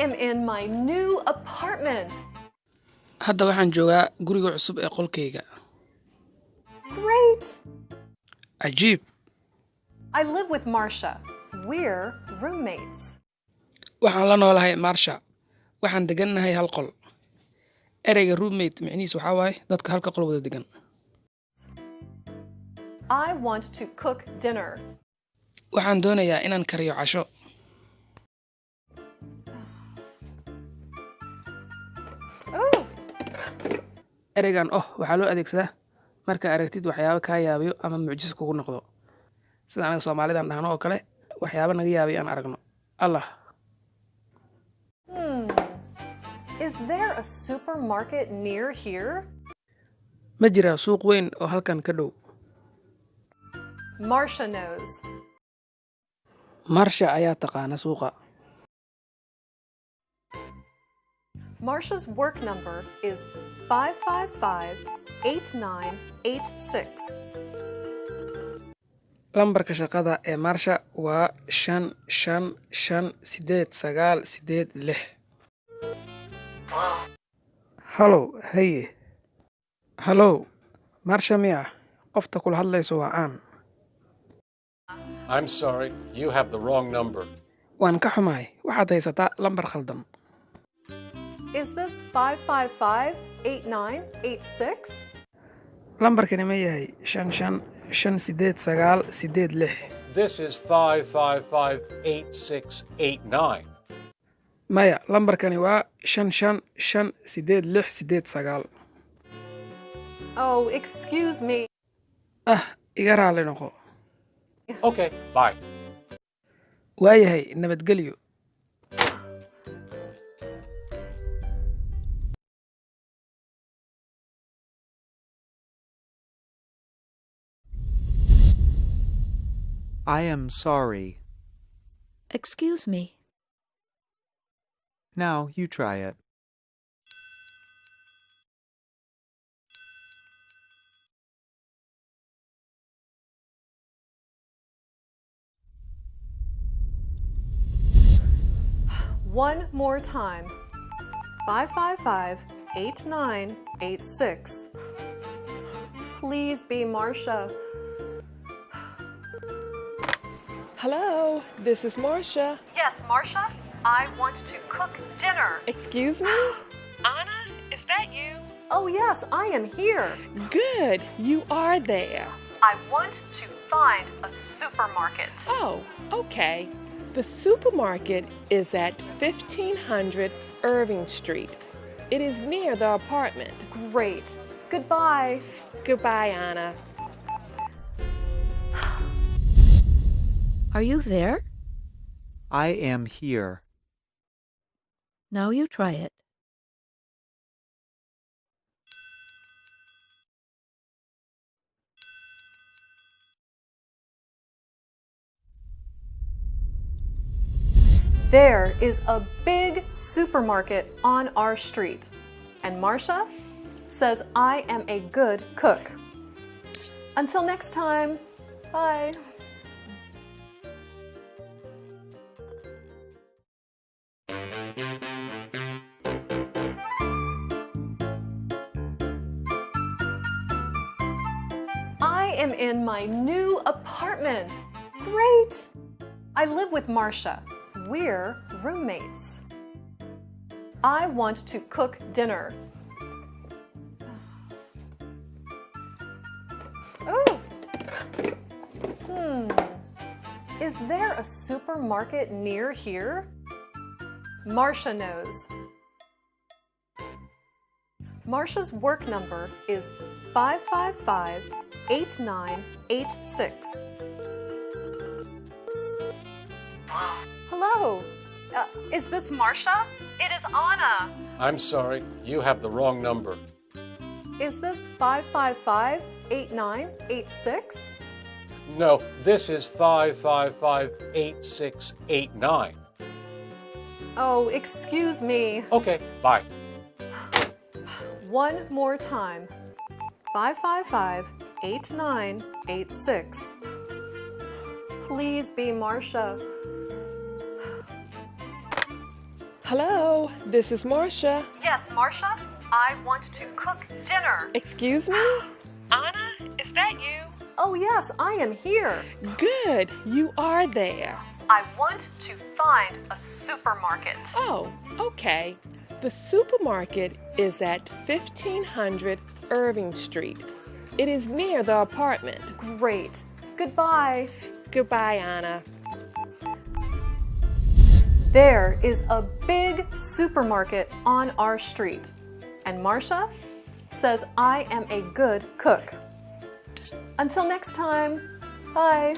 am in my new apartment. Hadda waxaan joogaa guriga cusub ee qolkayga. Great. Cajiib. I live with Marsha. We're roommates. Waxaan la noolahay Marsha. Waxaan degannahay hal qol. Ereyga roommate macnihiisu waxa waaye dadka halka qol wada degan. I want to cook dinner. Waxaan doonayaa inaan kariyo casho. Oh. Ereygan waxaa loo adeegsadaa marka aragtid waxyaabo kaa yaabiyo ama mucjis kugu noqdo. Sida anaga Soomaalidan dhahno oo kale waxyaabo naga yaabiyo aan aragno. Allah. Is there a supermarket near here? Ma jira suuq weyn oo halkan ka dhow. Marsha knows. Marsha ayaa taqaana suuqa. Marsha's work number is 555-8986. Lambarka shaqada ee Marsha waa 5555896. Hello, hey. Hello. Marsha miya? Qofta kula hadlayso waa aan. I'm sorry, you have the wrong number. Waan ka xumahay. Waxaad haysataa lambar khaldan. Is this 555-8986? Lambarkani ma yahay 5555896. This is 555-8689. Maya, lambarkani waa 5558689. Oh, excuse me. Iga raali noqo. Okay, bye. Waayahay, nabadgelyo. I am sorry. Excuse me. Now you try it. One more time. 555-8986. Please be Marsha. Hello, this is Marsha. Yes, Marsha. I want to cook dinner. Excuse me? Anna, is that you? Oh, yes, I am here. Good, you are there. I want to find a supermarket. Oh, okay. The supermarket is at 1500 Irving Street. It is near the apartment. Great. Goodbye. Goodbye, Anna. Are you there? I am here. Now you try it. There is a big supermarket on our street. And Marsha says I am a good cook. Until next time, bye. I am in my new apartment. Great! I live with Marsha. We're roommates. I want to cook dinner. Oh! Is there a supermarket near here? Marsha knows. Marsha's work number is 555-8986. Hello. Is this Marsha? It is Anna. I'm sorry, you have the wrong number. Is this 555-8986? No, this is 555-8689. Oh, excuse me. Okay, bye. One more time. 555-8986. Please be Marsha. Hello, this is Marcia. Yes, Marcia, I want to cook dinner. Excuse me? Anna, is that you? Oh yes, I am here. Good, you are there. I want to find a supermarket. Oh, okay. The supermarket is at 1500 Irving Street. It is near the apartment. Great. Goodbye. Goodbye, Anna. There is a big supermarket on our street. And Marcia says I am a good cook. Until next time, bye.